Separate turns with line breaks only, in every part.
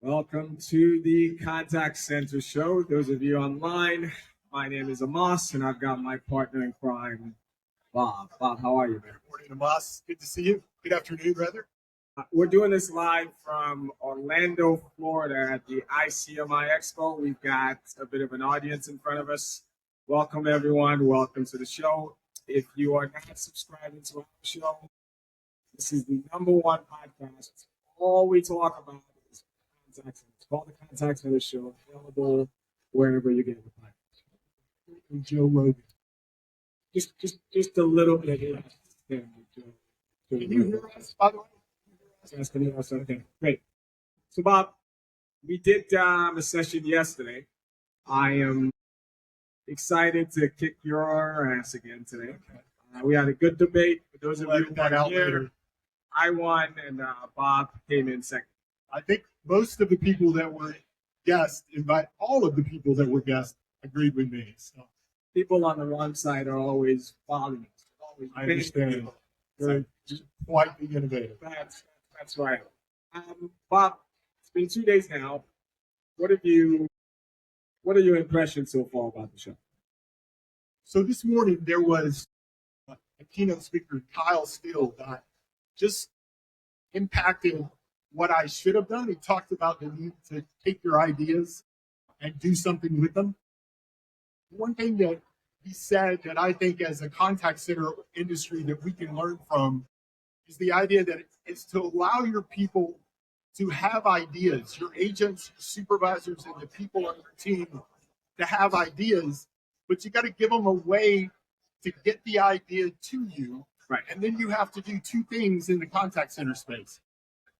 Welcome to the Contact Center Show. Those of you online, my name is Amos, and I've got my partner in crime, Bob. Bob, how are you, man?
Morning, Amos. Good to see you. Good afternoon, rather.
We're doing this live from Orlando, Florida at the ICMI Expo. We've got a bit of an audience in front of us. Welcome, everyone. Welcome to the show. If you are not subscribing to our show, this is the #1 podcast. All we talk about is contact centers. It's called the Contact Center Show, available wherever you get the podcast.
And Joe Rogan.
Just a little bit of it.
Can you hear us, by the way?
Yes, can you hear us? Okay, great. So, Bob, we did a session yesterday. I am excited to kick your ass again today. We had a good debate. For those of you who weren't here, I won, and Bob came in second.
I think most of the people that were guests, all of the people that were guests, agreed with me. So
people on the wrong side are always following us.
I understand. You're quite the innovative.
That's right. Bob, it's been 2 days now. What are your impressions so far about the show?
So this morning there was a keynote speaker, Kyle Steele, that just impacted what I should have done. He talked about the need to take your ideas and do something with them. One thing that he said that I think as a contact center industry that we can learn from is the idea that it's to allow your people to have ideas, your agents, your supervisors, and the people on your team to have ideas, but you got to give them a way to get the idea to you.
Right.
And then you have to do two things in the contact center space.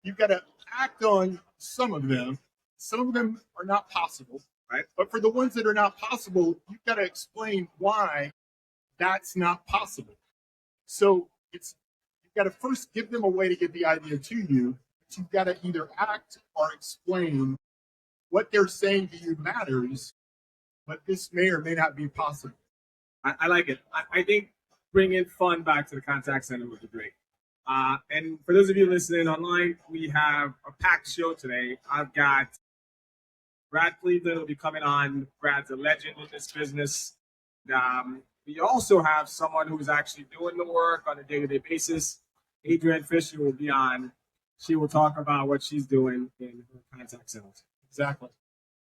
You've got to act on some of them. Some of them are not possible.
Right.
But for the ones that are not possible, you've got to explain why that's not possible. So you've got to first give them a way to get the idea to you. But you've got to either act or explain what they're saying to you matters, but this may or may not be possible.
I like it. I think bringing fun back to the contact center would be great. And for those of you listening online, we have a packed show today. I've got Brad Cleveland will be coming on. Brad's a legend in this business. We also have someone who's actually doing the work on a day-to-day basis. Adrienne Fischer will be on. She will talk about what she's doing in her contact centers.
Exactly.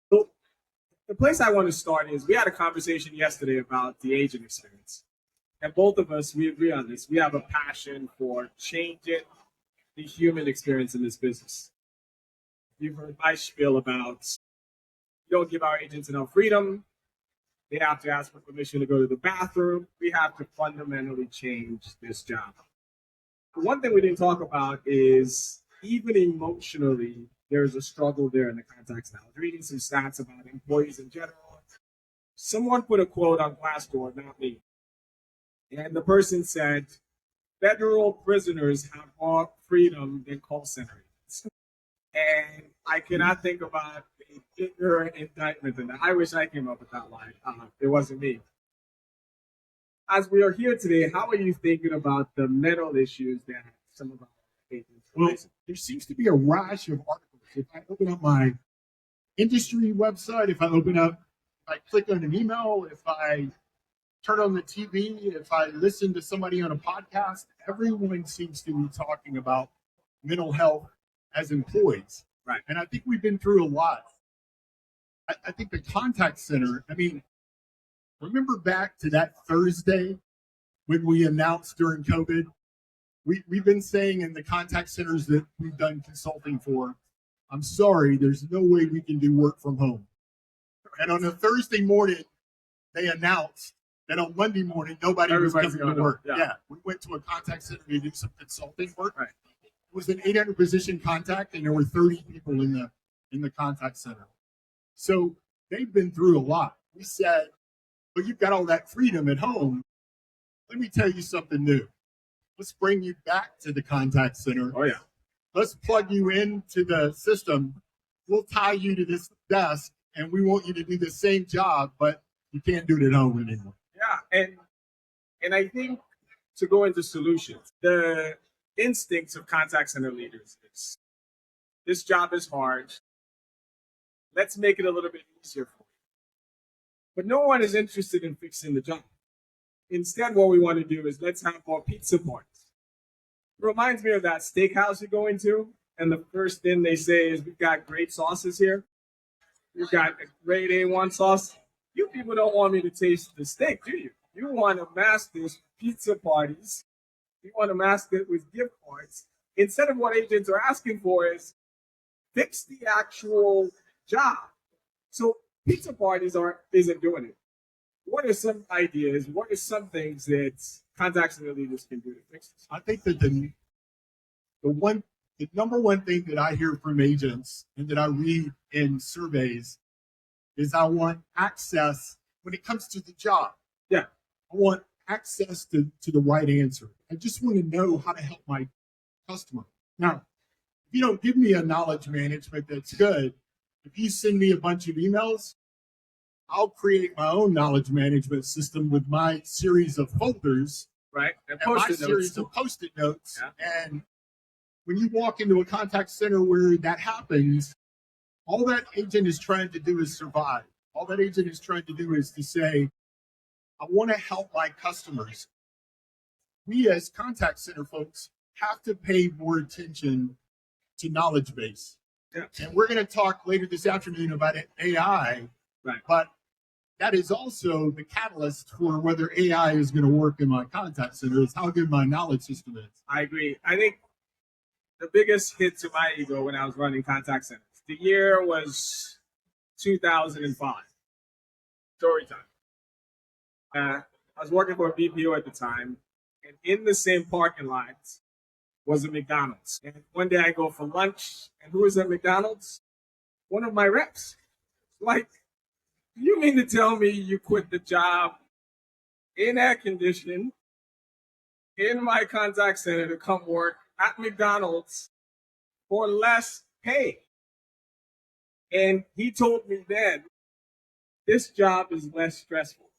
So the place I want to start is we had a conversation yesterday about the agent experience. And both of us, we agree on this. We have a passion for changing the human experience in this business. You've heard my spiel about you don't give our agents enough freedom. They have to ask for permission to go to the bathroom. We have to fundamentally change this job. One thing we didn't talk about is even emotionally, there's a struggle there in the contact center. I was reading some stats about employees in general. Someone put a quote on Glassdoor, not me. And the person said, federal prisoners have more freedom than call center agents. And I cannot think about a bigger indictment than that. I wish I came up with that line. It wasn't me. As we are here today, how are you thinking about the mental issues that some of our agents are facing?
There seems to be a rash of articles. If I open up my industry website, if I click on an email, if I turn on the TV, if I listen to somebody on a podcast, everyone seems to be talking about mental health as employees.
Right.
And I think we've been through a lot. I think the contact center, remember back to that Thursday when we announced during COVID, we've been saying in the contact centers that we've done consulting for, I'm sorry, there's no way we can do work from home. And on a Thursday morning, they announced that on Monday morning, nobody was coming to work. Yeah. We went to a contact center to do some consulting work.
Right.
It was an 800 position contact, and there were 30 people in the contact center. So they've been through a lot. We said, but you've got all that freedom at home. Let me tell you something new. Let's bring you back to the contact center.
Oh, yeah.
Let's plug you into the system. We'll tie you to this desk, and we want you to do the same job, but you can't do it at home anymore.
Yeah, and I think to go into solutions, the instincts of contact center leaders is this job is hard. Let's make it a little bit easier for you. But no one is interested in fixing the job. Instead, what we want to do is let's have more pizza parties. It reminds me of that steakhouse you go into, and the first thing they say is, we've got great sauces here. We've got a great A1 sauce. You people don't want me to taste the steak, do you? You want to mask this pizza parties. You want to mask it with gift cards. Instead of what agents are asking for is fix the actual job. So pizza parties isn't doing it. What are some ideas? What are some things that contact center leaders can do to fix this?
I think that the number one thing that I hear from agents and that I read in surveys is I want access when it comes to the job.
Yeah.
I want access to the right answer. I just want to know how to help my customer. Now, if you don't give me a knowledge management that's good, if you send me a bunch of emails, I'll create my own knowledge management system with my series of folders,
right?
And my series of Post-it notes. Yeah. And when you walk into a contact center where that happens, all that agent is trying to do is survive. All that agent is trying to do is to say, I want to help my customers. We as contact center folks have to pay more attention to knowledge base.
Yeah.
And we're going to talk later this afternoon about AI,
right?
But that is also the catalyst for whether AI is going to work in my contact center, is how good my knowledge system is.
I agree. I think the biggest hit to my ego when I was running contact centers, the year was 2005. Story time. I was working for a BPO at the time, and in the same parking lot was a McDonald's. And one day I go for lunch, and who is at McDonald's? One of my reps. Like, you mean to tell me you quit the job in air conditioning in my contact center to come work at McDonald's for less pay? And he told me then, this job is less stressful,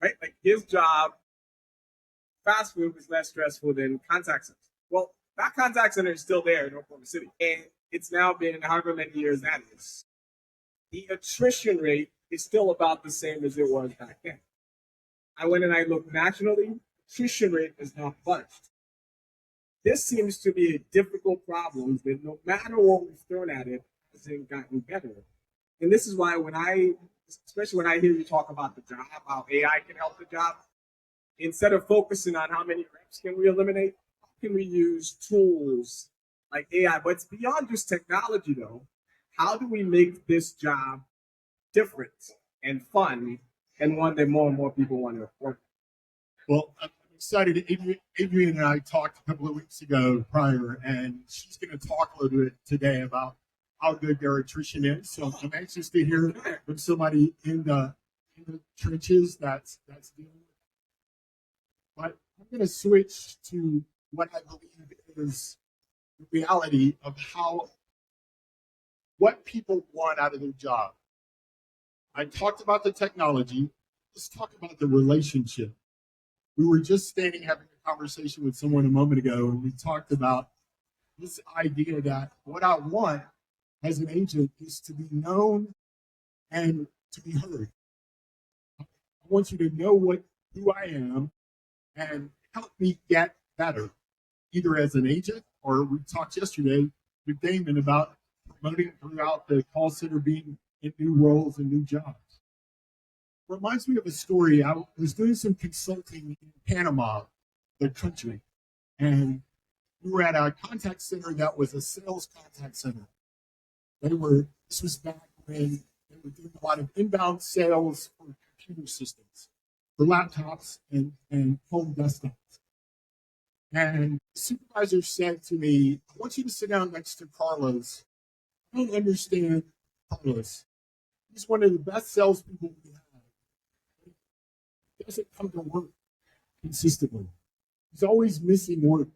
right? Like his job, fast food, was less stressful than contact centers. Well, that contact center is still there in Oklahoma City, and it's now been however many years that is. The attrition rate is still about the same as it was back then. I went and I looked nationally, attrition rate is not budged. This seems to be a difficult problem that no matter what we've thrown at it, hasn't gotten better. And this is why especially when I hear you talk about the job, how AI can help the job, instead of focusing on how many reps can we eliminate, how can we use tools like AI? But it's beyond just technology though. How do we make this job different and fun and one that more and more people want to work?
Well, I'm excited. Adrienne and I talked a couple of weeks ago prior, and she's going to talk a little bit today about how good their attrition is. So I'm anxious to hear from somebody in the trenches that's dealing with it. But I'm going to switch to what I believe is the reality of what people want out of their job. I talked about the technology. Let's talk about the relationship. We were just standing having a conversation with someone a moment ago, and we talked about this idea that what I want as an agent is to be known and to be heard. I want you to know who I am and help me get better, either as an agent or we talked yesterday with Damon about promoting throughout the call center, being in new roles and new jobs. Reminds me of a story. I was doing some consulting in Panama, the country, and we were at a contact center that was a sales contact center. This was back when they were doing a lot of inbound sales for computer systems, for laptops and home desktops. And the supervisor said to me, I want you to sit down next to Carlos. I don't understand Carlos. He's one of the best salespeople we have. He doesn't come to work consistently. He's always missing work.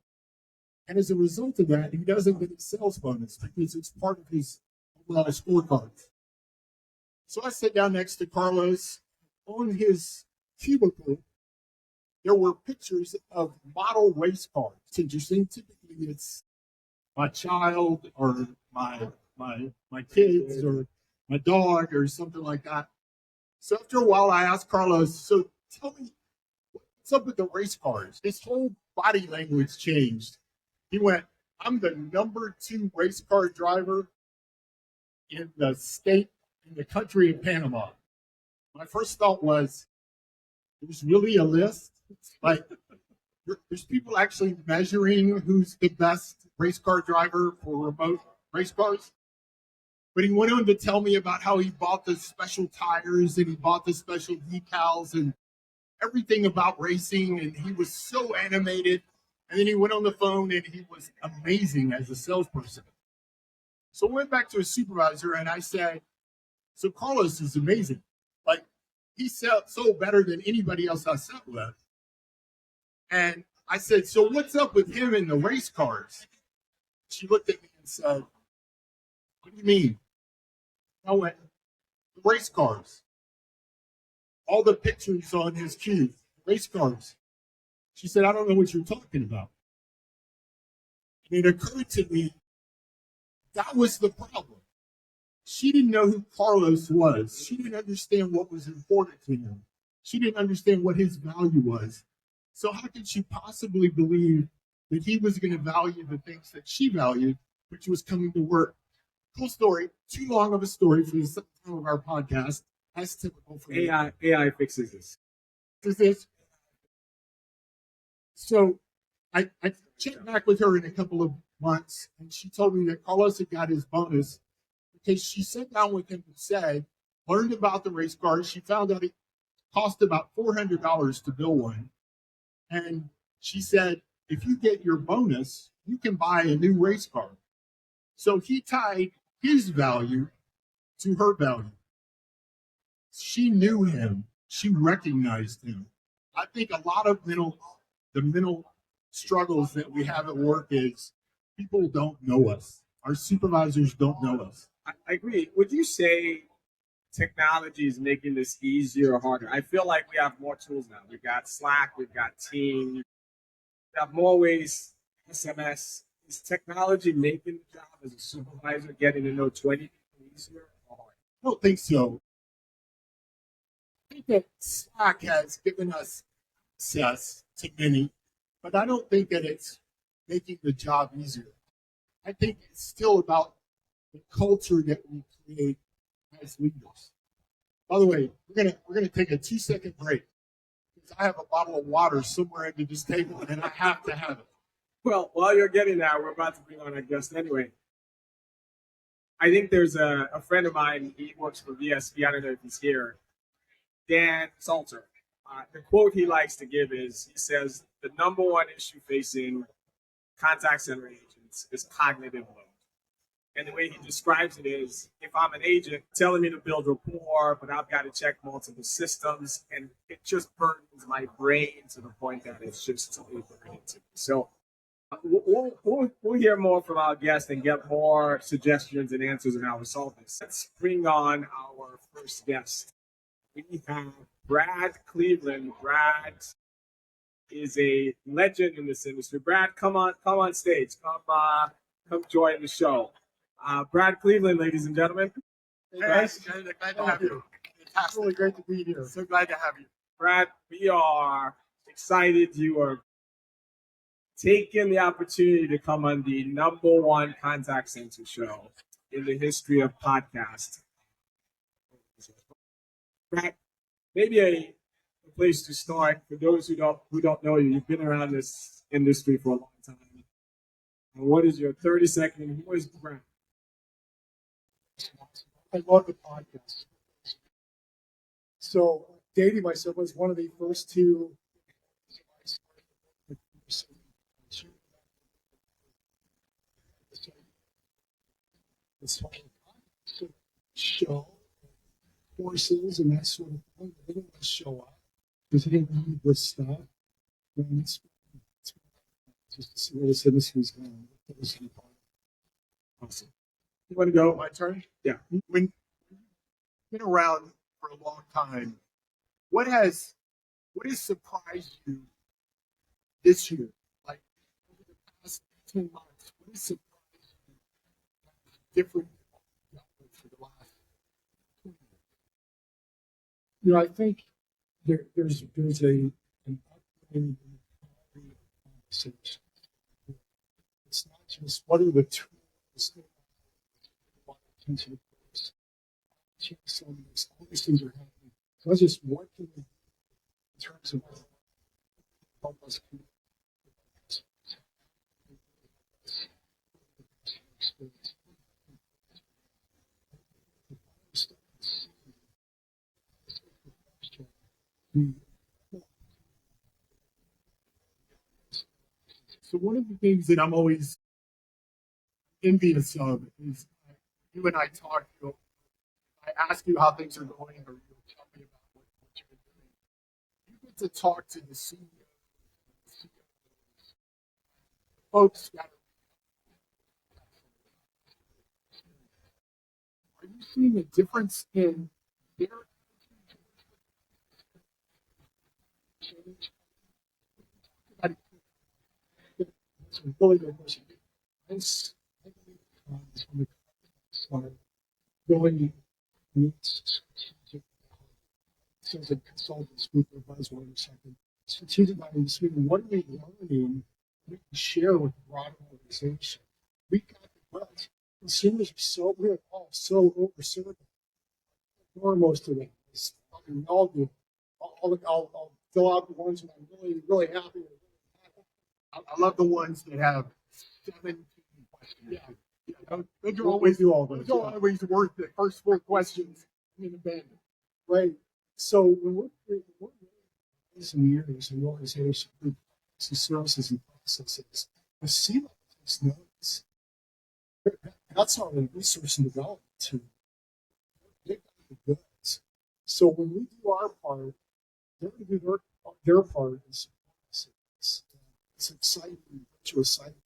And as a result of that, he doesn't get a sales bonus because it's part of his overall scorecard. So I sat down next to Carlos. On his cubicle, there were pictures of model race cars. It's interesting. Typically, it's my child or my kids or my dog or something like that. So after a while, I asked Carlos, so tell me, what's up with the race cars? His whole body language changed. He went, I'm the #2 race car driver in the state, in the country of Panama. My first thought was, there's really a list? Like, there's people actually measuring who's the best race car driver for remote race cars? But he went on to tell me about how he bought the special tires and he bought the special decals and everything about racing. And he was so animated. And then he went on the phone and he was amazing as a salesperson. So I went back to his supervisor and I said, so Carlos is amazing. Like, he sold better than anybody else I sat with. And I said, so what's up with him in the race cars? She looked at me and said, what do you mean? I went, the race cars. All the pictures on his cube, race cars. She said, I don't know what you're talking about. And it occurred to me, that was the problem. She didn't know who Carlos was. She didn't understand what was important to him. She didn't understand what his value was. So how could she possibly believe that he was going to value the things that she valued, which was coming to work? Cool story. Too long of a story for the time of our podcast. That's typical for me.
AI fixes this.
Is this? So I checked back with her in a couple of months, and she told me that Carlos had got his bonus because she sat down with him and said, learned about the race cars. She found out it cost about $400 to build one. And she said, if you get your bonus, you can buy a new race car. So he tied his value to her value. She knew him. She recognized him. I think a lot of the mental struggles that we have at work is people don't know us. Our supervisors don't know us.
I agree. Would you say technology is making this easier or harder? I feel like we have more tools now. We've got Slack, we've got Teams, we have more ways, SMS. Is technology making the job as a supervisor, getting to know 20 people easier or harder?
I don't think so. I think that Slack has given us access to many, but I don't think that it's making the job easier. I think it's still about the culture that we create as leaders. By the way, we're gonna take a 2-second break because I have a bottle of water somewhere under this table and I have to have it.
Well, while you're getting that, we're about to bring on our guest anyway. I think there's a friend of mine, he works for VSP, I don't know if he's here, Dan Salter. The quote he likes to give is, he says, the number one issue facing contact center agents is cognitive load. And the way he describes it is, if I'm an agent telling me to build rapport, but I've got to check multiple systems, and it just burdens my brain to the point that it's just totally burning to me. So we'll hear more from our guest and get more suggestions and answers on how to solve this. Let's bring on our first guest. We have Brad Cleveland. Brad is a legend in this industry. Brad, come on stage. Come join the show. Brad Cleveland, ladies and gentlemen.
Hey, guys, glad to have you. It's really great to be here. So glad to have you.
Brad, we are excited you are taking the opportunity to come on the #1 contact center show in the history of podcasts. Brad, maybe a place to start for those who don't know you. You've been around this industry for a long time. What is your 30-second? Who is Brad?
I love the podcast. So dating myself was one of the first two this whole show courses and that sort of thing. They didn't want to show up because they didn't need this stuff. And it's just to see where this industry's going.
Awesome. You want to go?
My turn?
Yeah.
When you've been around for a long time, what has surprised you this year? Like over the past 18 months, what has surprised you different for the last
You know, I think there's an upgrade in the quality of conversation. It's not just what are the tools that you want attention to place. Some of this, all these things are happening. So it's just what can we do in terms of help us connect with our customers, help us with the customer experience.
So one of the things that I'm always envious of is you and I talk, I ask you how things are going, or you'll tell me about what you've been doing. You get to talk to the CEO, folks that are you seeing a difference in their change?
It's a really good question. This, I believe, from the side, building needs strategic as a consultant, speaker, buzzword, or something. Strategic minds, what are we learning we can share with the broader organization? We got the wealth. Consumers are so, we're all so overserved. Or most of them. I mean, all do. I'll fill out the ones that I'm really, really happy with.
I love the ones that have 17 questions.
Yeah.
Those are always
do all those.
those are always worth the first 4 questions in the band.
Right. So when we're some years in the organization, through services and processes, the C-level takes notes. That's not a research and development tool. They got the goods. So when we do our part, they're going to do their part in support. It's exciting, virtuous cycle.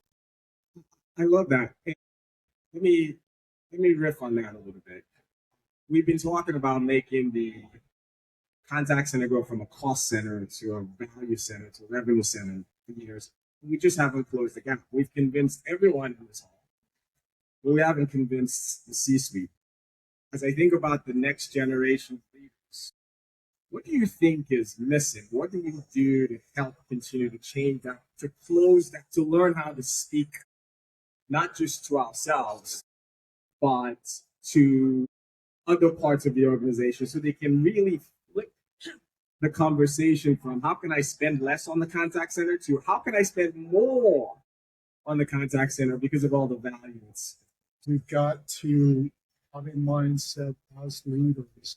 I love that. And let me riff on that a little bit. We've been talking about making the contact center go from a cost center to a value center to a revenue center for years. We just haven't closed the gap. We've convinced everyone in this hall, but we haven't convinced the C-suite. As I think about the next generation of leaders, what do you think is missing? What do we do to help continue to change that, to close that, to learn how to speak not just to ourselves, but to other parts of the organization so they can really flip the conversation from how can I spend less on the contact center to how can I spend more on the contact center because of all the value it's.
We've got to have a mindset as leaders,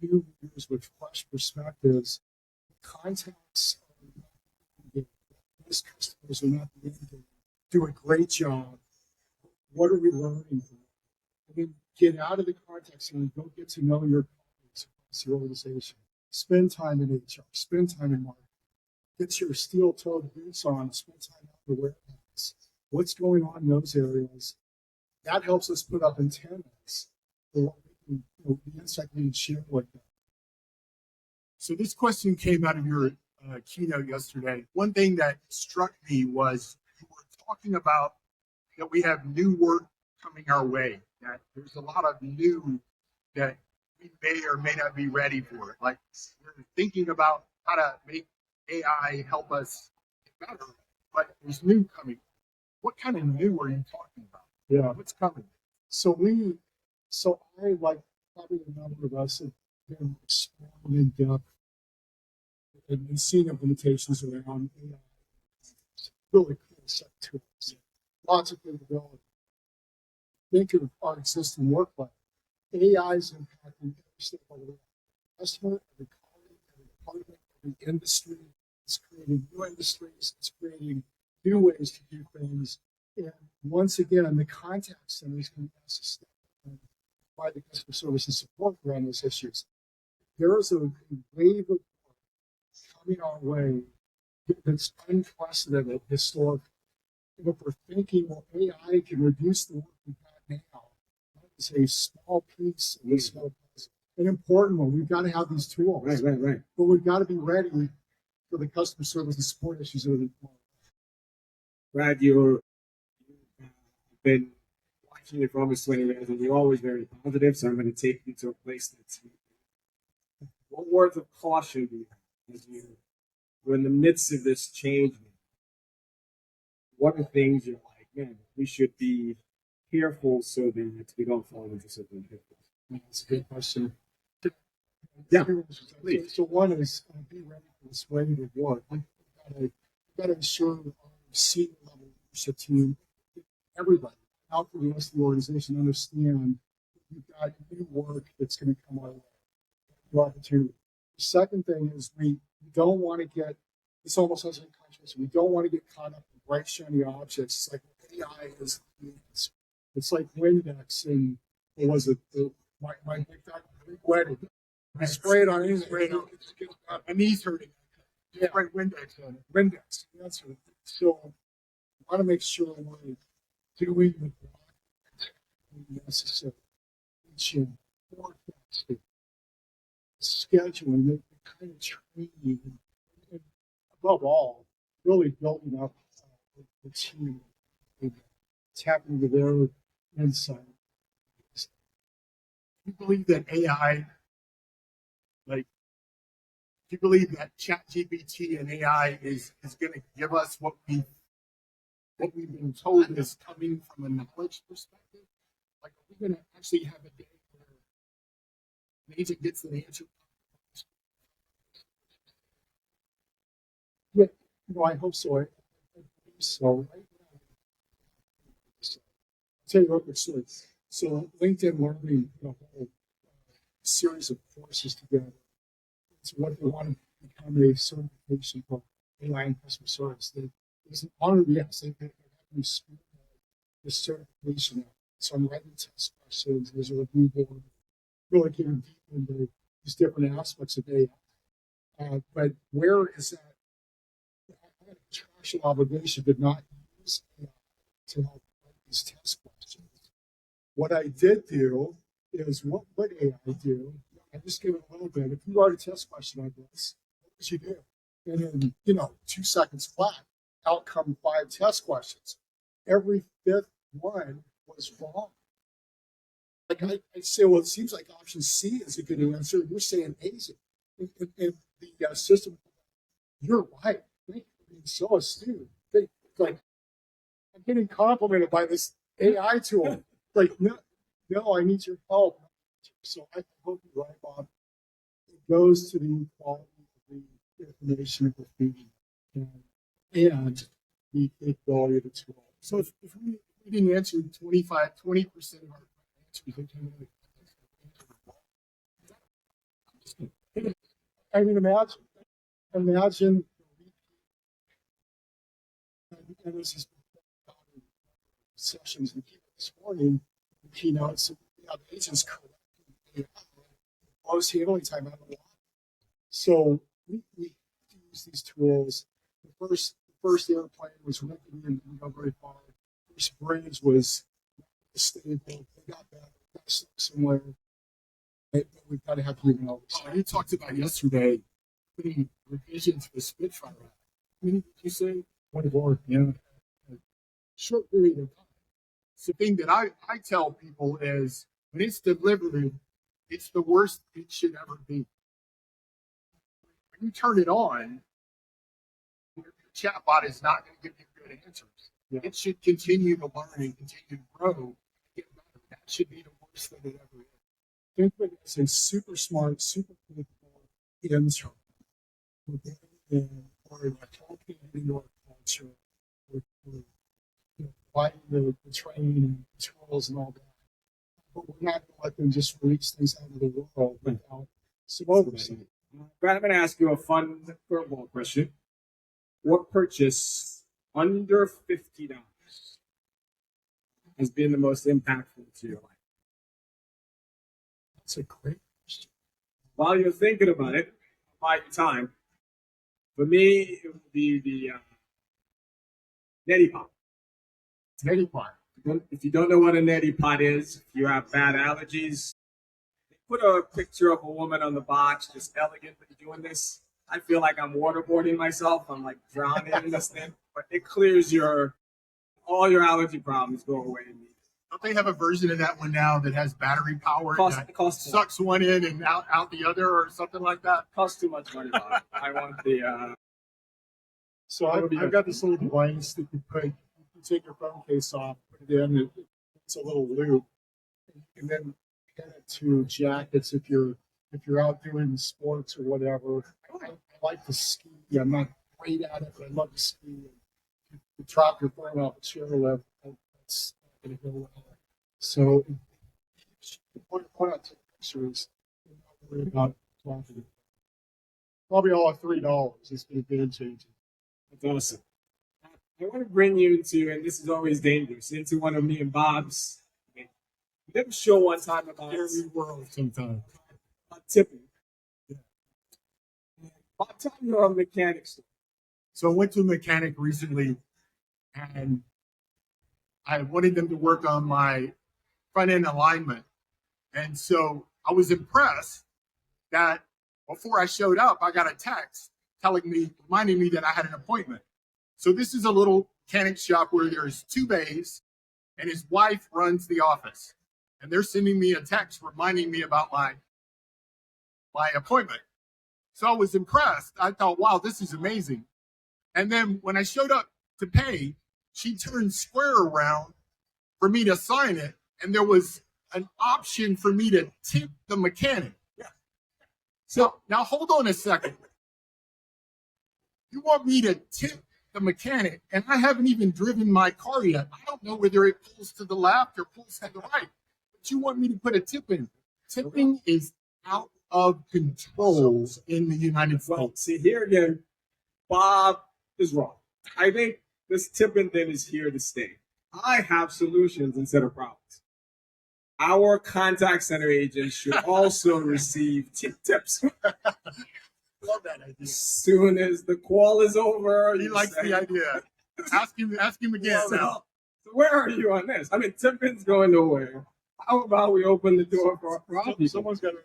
new leaders with fresh perspectives. Contacts are not the end. Most customers are not the end game. Do a great job. What are we learning from it? I mean, get out of the contact center, go get to know your colleagues across the organization. Spend time in HR, spend time in marketing. Get your steel-toed boots on, spend time out in the warehouse. What's going on in those areas? That helps us put up antennas for what we can, the insight we can share with them.
So this question came out of your keynote yesterday. One thing that struck me was you were talking about that we have new work coming our way, that there's a lot of new that we may or may not be ready for. Like we're thinking about how to make AI help us get better, but there's new coming. What kind of new are you talking about?
Yeah.
What's coming?
So I, like probably a number of us, have been exploring in depth and seeing implementations around AI. Really cool set of tools. Lots of capability. Think of our existing workflow. AI is impacting every stakeholder. Every customer, every colleague, every department, every industry. It's creating new industries. It's creating new ways to do things. And once again, the contact center is going to ask us to provide the customer service and support around those issues. There is a wave of work coming our way that's unprecedented historically. And if we're thinking, well, AI can reduce the work we've got now, that is a small piece of this small puzzle. An important one. We've got to have these tools.
Right.
But we've got to be ready for the customer service and support issues that are tomorrow.
Brad, you've been watching it for almost 20 years and you're always very positive, so I'm going to take you to a place that's what words of caution do you have as we're in the midst of this change? What are things you're like, man, we should be careful so that we don't fall into something different?
That's a good question.
Yeah,
So one is be ready for this wave of work. We've got to ensure our senior level leadership team, everybody out for the rest of the organization, understand we've got new work that's going to come our way. New opportunity. The second thing is we don't want to get, this almost has in countries, we don't want to get caught up in bright shiny objects. It's like AI is, it's like Windex and what was it? My big wedding. I spray it on anything. My knees hurting. Yeah, right. Windex on it. Windex. That's it. So I want to make sure we're doing the necessary teaching, forecasting, scheduling, the kind of training, and above all, really building up the team and tapping into their insight.
You believe that AI, like, do you believe that ChatGPT and AI is going to give us what we've been told is coming from a knowledge perspective? Like, are we going to actually have a day where an agent gets an answer?
Yeah, I hope so. I believe so. Right now, I'll tell you what, so LinkedIn Learning, a whole series of courses together. It's what they want to become a certification for AI and customer service. It's an honor, yes, they have me speak the certification out. So I'm writing test questions. There's a review board, really getting deep into these different aspects of AI. But where is that? I had a contractual obligation to not use AI to help write these test questions. What I did do is what would AI do? I just give it a little bit. If you write a test question like this, what would you do? And then, 2 seconds flat, out come 5 test questions. Every 5th one was wrong. Like I say, well, it seems like option C is a good answer. You're saying A is it. And the system, you're right. Thank you for being so astute. Like, I'm getting complimented by this AI tool. Like, no, I need your help. So I hope you're right, Bob. It goes to the quality of the information we're feeding and the capability of the tool.
So if we didn't answer 20% of our answers,
I mean, imagine, and this is sessions we keep this morning, keynotes, the agents correct most handling time out of the lot. So we have to use these tools. The first airplane was wrecked and didn't go very far. The first bridge was stable. They got better. Got stuck somewhere. But we've got to have human oversight.
you talked about yesterday putting revisions to the Spitfire. How many did you say?
24, yeah. Short period of time.
It's the thing that I tell people is when it's delivered, it's the worst it should ever be. When you turn it on, your chatbot is not going to give you good answers.
Yeah.
It should continue to learn and continue to grow and get better. That should be the worst thing it ever is.
Think of it as a super smart, super capable intern. Or talking in your culture, or providing the training and tools and all that. But we're not going to let them just release things out of the world without some oversight.
Brad, I'm going to ask you a fun curveball question. What purchase under $50 has been the most impactful to your life?
That's a great question.
While you're thinking about it, buy your time. For me, it would be the neti pot.
Neti pot.
If you don't know what a neti pot is, if you have bad allergies, they put a picture of a woman on the box, just elegantly doing this. I feel like I'm waterboarding myself. I'm like drowning in this thing, but it clears all your allergy problems go away.
Don't they have a version of that one now that has battery power that
Costs
sucks one in and out the other or something like that?
costs too much money, Bob. I want the
So I've got this little device that you take your phone case off, put it in, it's a little loop, and then pin it to jackets if you're out doing sports or whatever. I like to ski. I'm not great at it, but I love to ski. If you drop your phone off a chairlift, that's not going to go well. So the point out to pictures, you're not worried about dropping. Probably all at $3. It's been game changing.
That's awesome. I want to bring you into, and this is always dangerous, into one of me and Bob's. We did a show one time about
Scary world sometimes.
tipping. Yeah. Bob, tell me your mechanic story.
So I went to a mechanic recently and I wanted them to work on my front end alignment. And so I was impressed that before I showed up, I got a text reminding me that I had an appointment. So this is a little mechanic shop where there's 2 bays and his wife runs the office. And they're sending me a text reminding me about my appointment. So I was impressed. I thought, wow, this is amazing. And then when I showed up to pay, she turned square around for me to sign it. And there was an option for me to tip the mechanic. Yeah. So now hold on a second. You want me to tip the mechanic, and I haven't even driven my car yet. I don't know whether it pulls to the left or pulls to the right. But you want me to put a tip in. Tipping is out of control in the United States.
Well, see, here again, Bob is wrong. I think this tipping thing is here to stay. I have solutions instead of problems. Our contact center agents should also receive tips.
Love that idea.
As soon as the call is over,
He likes the idea. Ask him again.
So where are you on this? I mean, tipping's going nowhere. How about we open the door for our people?
Someone's got to.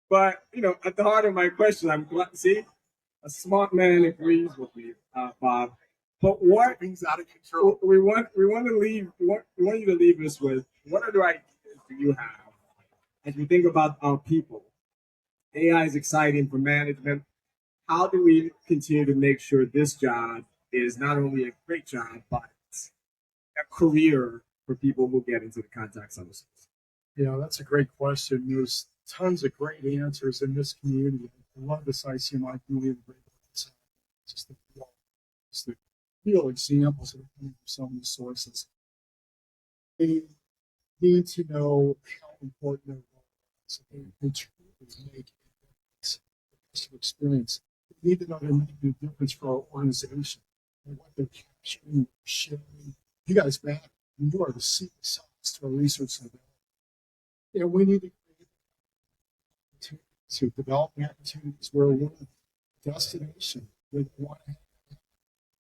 But, at the heart of my question, I'm glad, see, a smart man agrees with me, Bob. But what
Things out of control.
we want to leave, we want you to leave us with, what other ideas do you have as we think about our people? AI is exciting for management. How do we continue to make sure this job is not only a great job, but a career for people who get into the contact center space?
Yeah, that's a great question. There's tons of great answers in this community. I love this ICMI community. Just the real examples that are coming from some of the sources. They need to know how important their role is. They truly make a customer experience. They need to know they're making a difference for our organization and what they're capturing, sharing. You guys matter. You are the secret sauce to our research and development. And we need to create to develop opportunities where we're a destination with one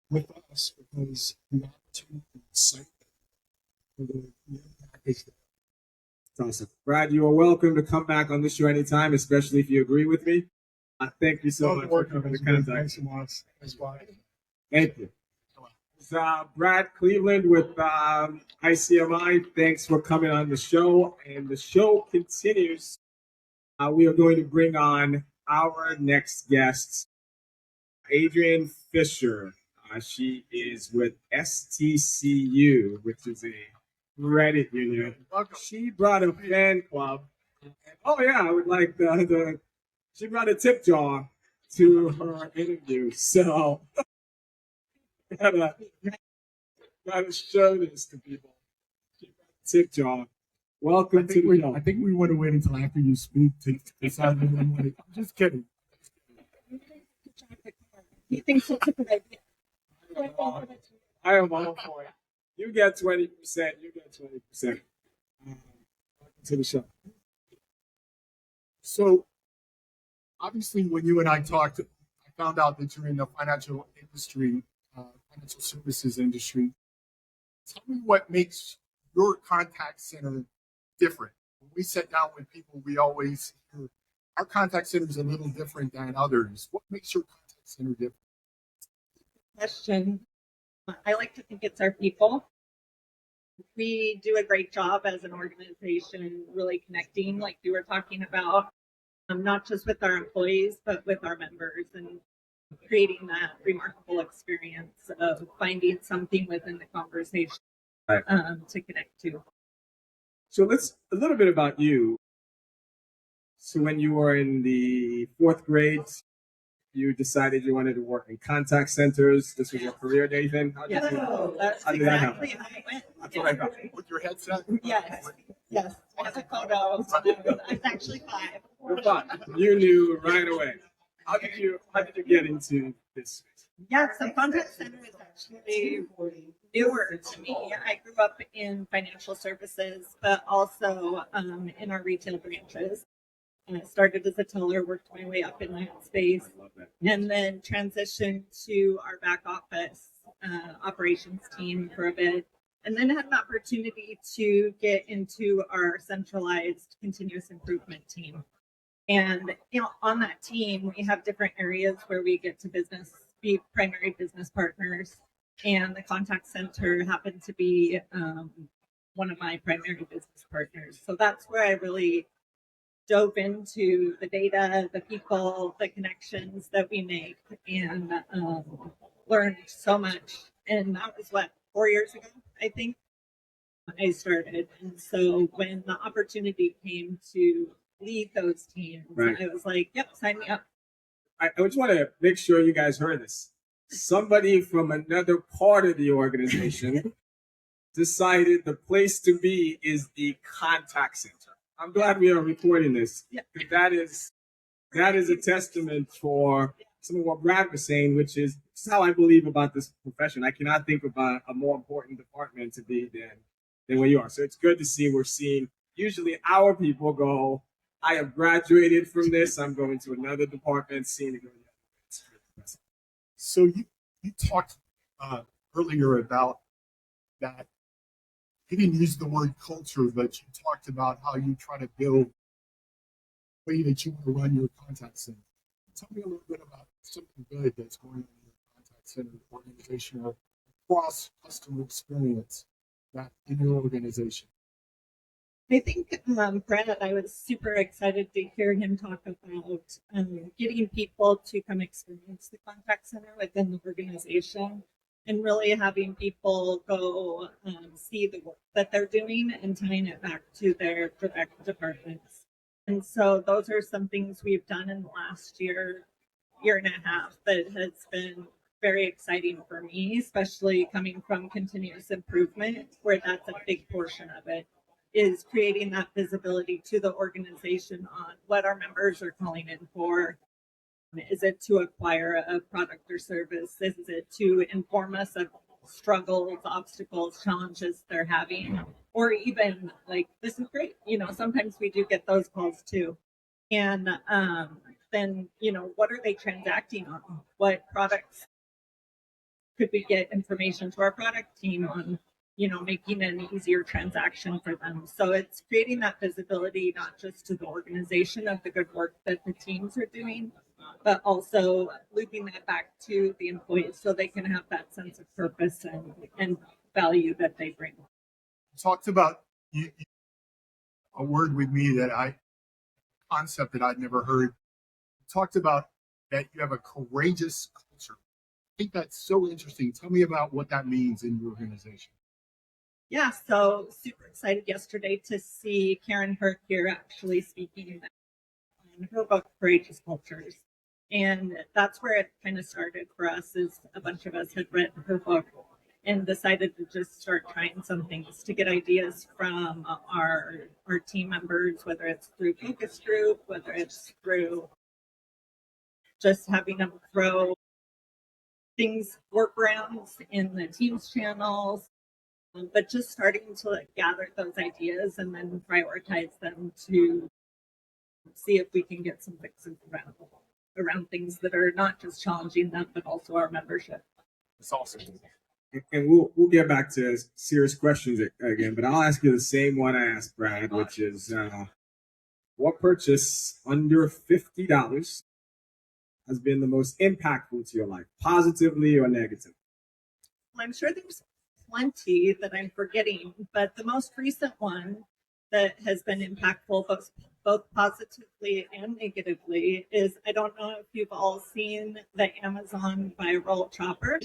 with us because the opportunity and excitement for the impact is there.
That's awesome. Brad, you are welcome to come back on the show anytime, especially if you agree with me. Thank you so much for coming to contact.
Thanks so much. That's why.
Thank you. It's Brad Cleveland with ICMI. Thanks for coming on the show. And the show continues. We are going to bring on our next guest, Adrienne Fischer. She is with STCU, which is a credit union. She brought a fan club. Oh yeah, I would like she brought a tip jar to her interview. So gotta show this to people. She brought a tip jar. Welcome to the show.
I think we want to wait until after you speak to decide when I'm like, I'm just kidding.
You think it's a good idea?
I am all for it. You get 20%. You get 20%. Welcome to the show.
So, obviously, when you and I talked, I found out that you're in the financial industry, financial services industry. Tell me what makes your contact center different. When we sit down with people, we always hear our contact center is a little different than others. What makes your contact center different?
Question. I like to think it's our people. We do a great job as an organization really connecting, like you were talking about, not just with our employees, but with our members and creating that remarkable experience of finding something within the conversation
Right.
to connect to.
So let's a little bit about you. So when you were in the fourth grade, you decided you wanted to work in contact centers. This was your career, Nathan. How did
That's
how did that happen?
exactly how it went.
That's what I thought.
With your headset?
Yes, yes. I have a photo. I was actually 5.
You're fine. You knew right away. How did you get into this?
Yeah, so contact center is actually newer to me. I grew up in financial services, but also in our retail branches. I started as a teller, worked my way up in that space,
I love that.
and then transitioned to our back office operations team for a bit. And then had an opportunity to get into our centralized continuous improvement team. And on that team, we have different areas where we get to be primary business partners. And the contact center happened to be one of my primary business partners. So that's where I really dove into the data, the people, the connections that we make, and learned so much. And that was 4 years ago, I think, I started. And so when the opportunity came to lead those teams,
Right.
I was like, yep, sign me up.
I just want to make sure you guys heard this. Somebody from another part of the organization decided the place to be is the contact center. I'm glad we are recording this.
Yeah.
That is a testament for some of what Brad was saying, which is how I believe about this profession. I cannot think about a more important department to be than where you are. So it's good to see we're seeing usually our people go, I have graduated from this, I'm going to another department, seeing it go the other way.
So you talked earlier about that. You didn't use the word culture, but you talked about how you try to build the way that you want to run your contact center. Tell me a little bit about something good that's going on in your contact center organization or across customer experience that in your organization.
I think Brad, I was super excited to hear him talk about getting people to come experience the contact center within the organization and really having people go see the work that they're doing and tying it back to their direct departments. And so those are some things we've done in the last year and a half that has been very exciting for me, especially coming from continuous improvement, where that's a big portion of it, is creating that visibility to the organization on what our members are calling in for. Is it to acquire a product or service? Is it to inform us of struggles, obstacles, challenges they're having? Or even like, this is great. Sometimes we do get those calls too. And then, what are they transacting on? What products could we get information to our product team on? Making an easier transaction for them. So it's creating that visibility, not just to the organization of the good work that the teams are doing, but also looping that back to the employees so they can have that sense of purpose and value that they bring.
You talked about a word with me concept that I'd never heard. You talked about that you have a courageous culture. I think that's so interesting. Tell me about what that means in your organization.
Yeah, so super excited yesterday to see Karen Herc here actually speaking on her book, Courageous Cultures. And that's where it kind of started for us, is a bunch of us had read her book and decided to just start trying some things to get ideas from our team members, whether it's through focus group, whether it's through just having them throw things, workarounds in the team's channels, but just starting to gather those ideas and then prioritize them to see if we can get some fixes around things that are not just challenging them, but also our membership.
It's awesome.
And we'll get back to serious questions again, but I'll ask you the same one I asked Brad, which is what purchase under $50 has been the most impactful to your life, positively or negatively?
Well, I'm sure there's plenty that I'm forgetting, but the most recent one that has been impactful both positively and negatively is I don't know if you've all seen the Amazon viral chopper.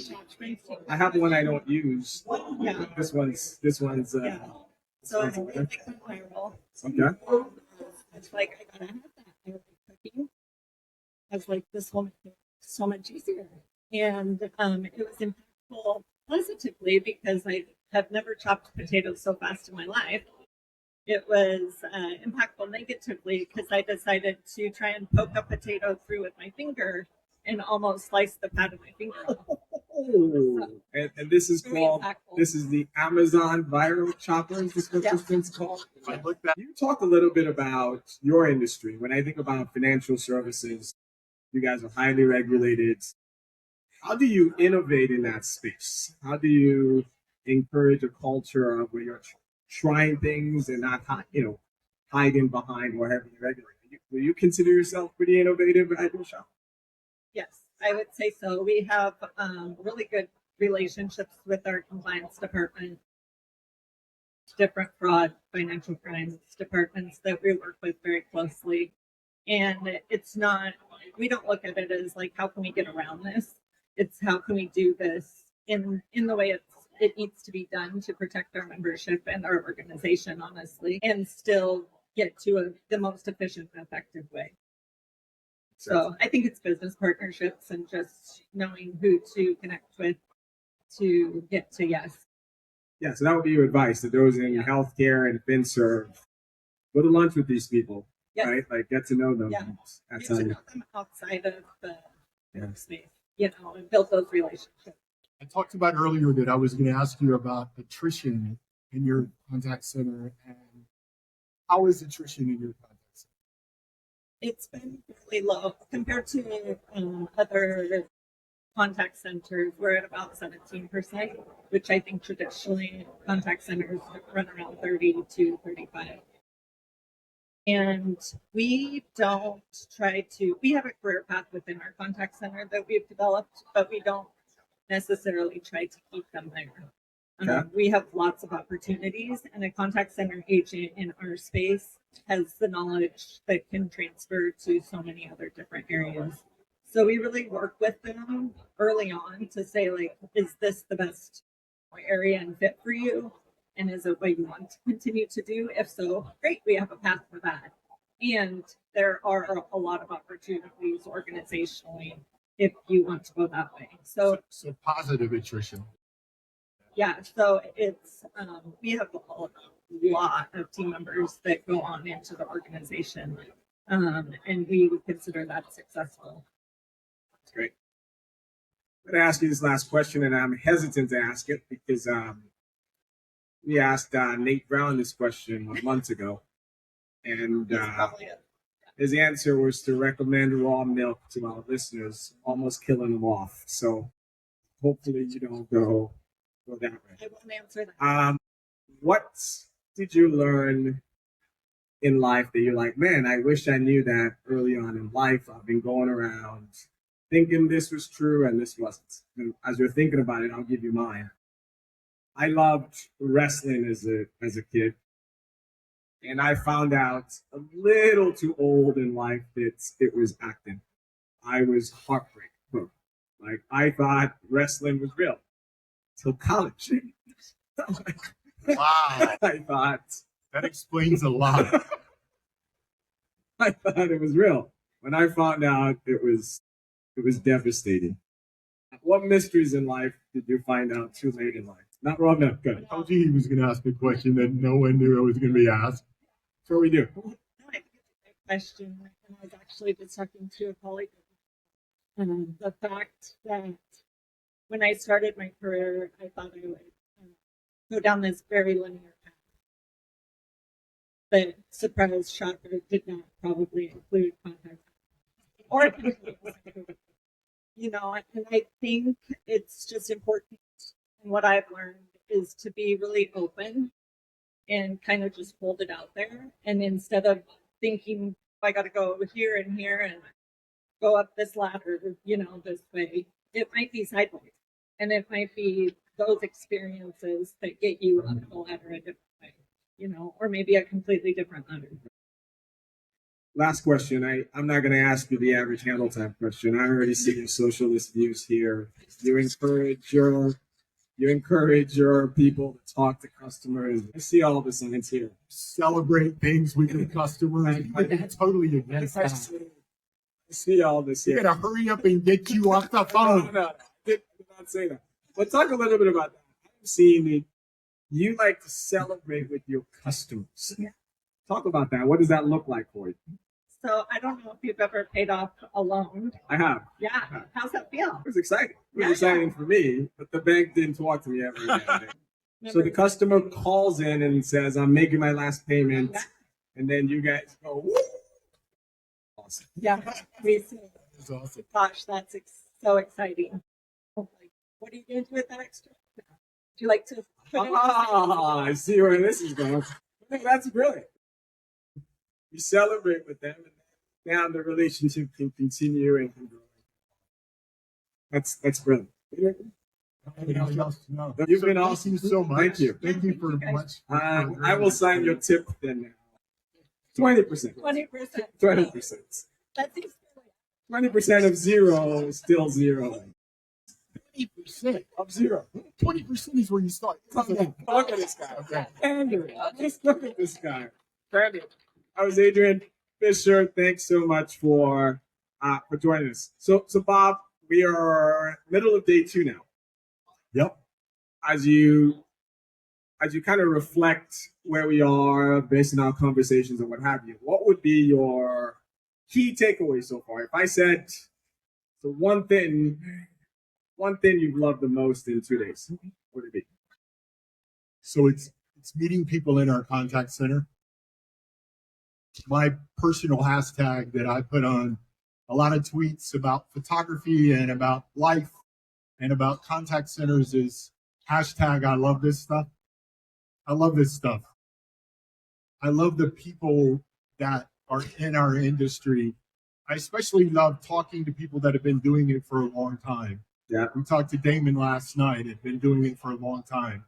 I have one I don't use.
Yeah.
This one's
Yeah. So it's really viral.
okay.
It's like I gotta have that. I like cooking. I was like, this will make it so much easier. And it was impactful positively because I have never chopped potatoes so fast in my life. It was impactful negatively because I decided to try and poke a potato through with my finger and almost slice the pad of my finger.
Oh, and this is
Very
called,
impactful.
this is the Amazon viral chopper. Is this what
Yeah.
this thing's called?
If I look back,
You talked a little bit about your industry. When I think about financial services, you guys are highly regulated. How do you innovate in that space? How do you encourage a culture of where you're trying things and not, hiding behind or heavily regulated? Will you consider yourself pretty innovative at your shop?
Yes, I would say so. We have really good relationships with our compliance department, different fraud, financial crimes departments that we work with very closely. And it's not, we don't look at it as like, how can we get around this? It's how can we do this in the way it needs to be done to protect our membership and our organization, honestly, and still get to the most efficient and effective way. So I think it's business partnerships and just knowing who to connect with to get to yes.
Yeah, so that would be your advice to those in healthcare and FinServe. Go to lunch with these people,
Yes.
right? Like get to know them.
Yeah.
That's
Get
how
to
you.
know them outside of the
Yeah.
space, and build those relationships.
I talked about earlier that I was going to ask you about attrition in your contact center, and how is attrition in your contact center?
It's been really low compared to other contact centers. We're at about 17%, which I think traditionally contact centers run around 30 to 35. And we don't we have a career path within our contact center that we've developed, but we don't necessarily try to keep them there.
Okay.
We have lots of opportunities, and a contact center agent in our space has the knowledge that can transfer to so many other different areas. So we really work with them early on to say, like, is this the best area and fit for you? And is it what you want to continue to do? If so, great, we have a path for that. And there are a lot of opportunities organizationally if you want to go that way. So
positive attrition.
yeah, so it's we have a lot of team members that go on into the organization, and we would consider that successful.
That's great. I'm going to ask you this last question, and I'm hesitant to ask it because we asked Nate Brown this question months ago, and his answer was to recommend raw milk to our listeners, almost killing them off. So hopefully you don't go that way.
I won't answer that.
What did you learn in life that you're like, man, I wish I knew that early on in life? I've been going around thinking this was true and this wasn't. And as you're thinking about it, I'll give you mine. I loved wrestling as a kid. And I found out a little too old in life that it was acting. I was heartbroken. Like, I thought wrestling was real till college.
Wow.
I thought
that explains a lot.
I thought it was real. When I found out, it was devastating. What mysteries in life did you find out too late in life? Not wrong enough. Good.
I told you he was going to ask a question that no one knew it was going to be asked.
That's what we do.
No, I think it's a great question. And I was actually just talking to a colleague. The fact that when I started my career, I thought I would go down this very linear path. The surprise shocker did not probably include contact. Or, and I think it's just important. And what I've learned is to be really open and kind of just hold it out there. And instead of thinking, I got to go here and go up this ladder, this way, it might be sideways. And it might be those experiences that get you up the ladder a different way, you know, or maybe a completely different ladder.
Last question. I'm not going to ask you the average handle time question. I already see your socialist views here. You encourage your people to talk to customers. I see all the signs here.
Celebrate things with your customers. I'm totally against
I
that.
see all this
You
here.
gotta hurry up and get you off the
No,
phone.
no, I did not say that. But talk a little bit about that. I'm seeing it. You like to celebrate with your customers.
Yeah.
Talk about that. What does that look like for you?
So I don't know if you've ever paid off a loan.
I have.
Yeah. How's that feel?
It was exciting. It was
Yeah.
exciting for me, but the bank didn't talk to me every day. So the customer calls in and says, I'm making my last payment.
Yeah.
And then you guys go, woo! Awesome.
Yeah. Me too.
That's awesome.
Gosh, that's so exciting. Like, what are you going to do with that extra? Do you like to put it
I see where this is going. I think that's brilliant. You celebrate with them, and now the relationship can continue and can grow. That's brilliant.
Anything else? No.
You've
So
been
thank
awesome.
you so much.
Thank you.
Thank you for much.
I will sign your tip then now. 20%.
20%?
20%.
That seems silly.
20% of zero is still zero.
20%
Of zero.
20% is where you start.
Look at this guy.
Okay.
Andrew, just look at this guy. Brandon. I was Adrienne Fischer. Thanks so much for joining us. So Bob, we are middle of day 2 now.
Yep.
As you kind of reflect where we are based on our conversations and what have you, what would be your key takeaway so far? If I said the one thing you've loved the most in 2 days, what would it be?
So it's meeting people in our contact center. My personal hashtag that I put on a lot of tweets about photography and about life and about contact centers is hashtag I love this stuff. I love this stuff. I love the people that are in our industry. I especially love talking to people that have been doing it for a long time.
Yeah.
We talked to Damon last night, had been doing it for a long time.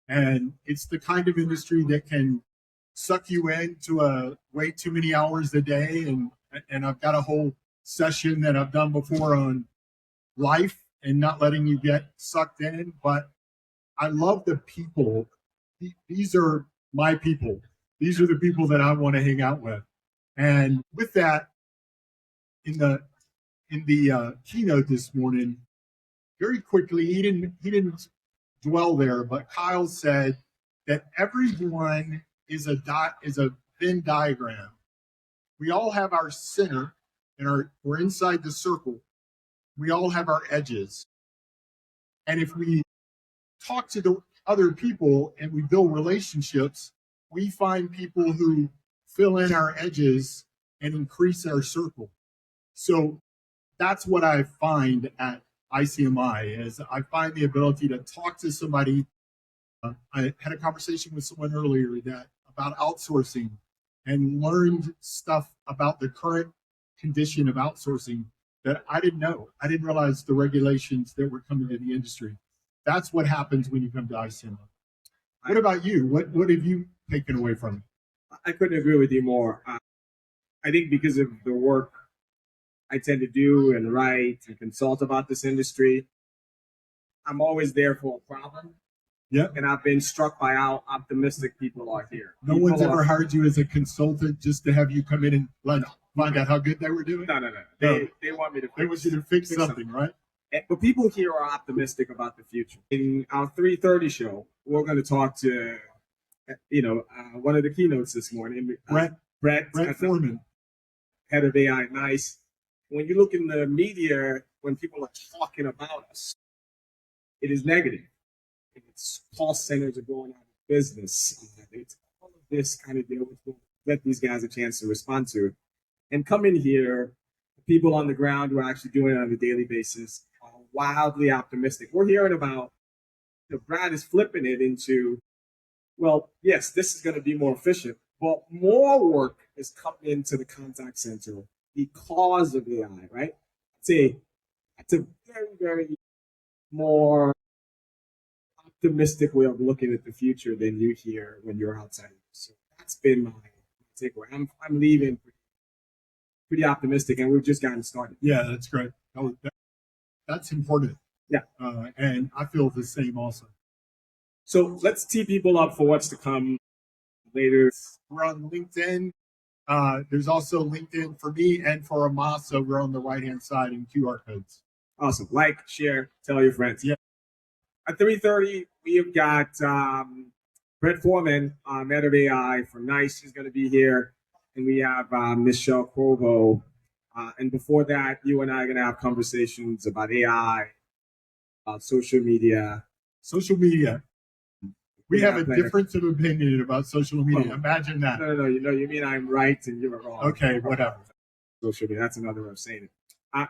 And it's the kind of industry that can suck you into way too many hours a day. And I've got a whole session that I've done before on life and not letting you get sucked in. But I love the people. These are my people. These are the people that I want to hang out with. And with that, in the keynote this morning, very quickly, he didn't dwell there, but Kyle said that everyone is a Venn diagram. We all have our center, and we're inside the circle. We all have our edges. And if we talk to the other people and we build relationships, we find people who fill in our edges and increase our circle. So that's what I find at ICMI is I find the ability to talk to somebody. I had a conversation with someone earlier about outsourcing and learned stuff about the current condition of outsourcing that I didn't know. I didn't realize the regulations that were coming to the industry. That's what happens when you come to ICMI. What about you? What have you taken away from it?
I couldn't agree with you more. I think because of the work I tend to do and write and consult about this industry, I'm always there for a problem.
Yeah.
And I've been struck by how optimistic people are here.
No one's ever hired you as a consultant just to have you come in and find out how good they were doing?
No. They want me to
They want you to fix something, right?
But people here are optimistic about the future. In our 3:30 show, we're going to talk to, one of the keynotes this morning, Brett
Foreman,
head of AI Nice. When you look in the media, when people are talking about us, it is negative. It's call centers are going out of business. It's all of this kind of deal, which will let these guys a chance to respond to. And come in here, people on the ground who are actually doing it on a daily basis are wildly optimistic. We're hearing about, Brad is flipping it into, well, yes, this is going to be more efficient, but more work is coming into the contact center because of AI, right? It's a very, very more optimistic way of looking at the future than you hear when you're outside. So that's been my takeaway. I'm leaving pretty optimistic, and we've just gotten started.
Yeah, that's great. That's important.
Yeah.
And I feel the same also.
So let's tee people up for what's to come later.
We're on LinkedIn. There's also LinkedIn for me and for Amasa. We're on the right-hand side in QR codes.
Awesome. Like, share, tell your friends.
Yeah.
At 3:30, we have got Brett Foreman, Head of AI from NICE. He's going to be here. And we have Michelle Corvo. And before that, you and I are going to have conversations about AI, social media.
Social media. We have a
later.
difference of opinion about social media.
Oh.
Imagine that.
No. You mean I'm right and you're wrong.
Okay, whatever.
Social media. That's another way of saying it.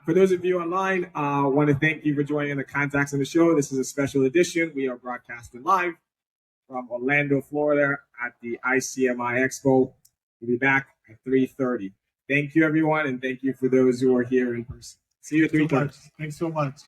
For those of you online, I want to thank you for joining the Contacts on the show. This is a special edition. We are broadcasting live from Orlando, Florida at the ICMI Expo. We'll be back at 3:30. Thank you, everyone, and thank you for those who are here in person. See you at 3:30.
Thanks so much.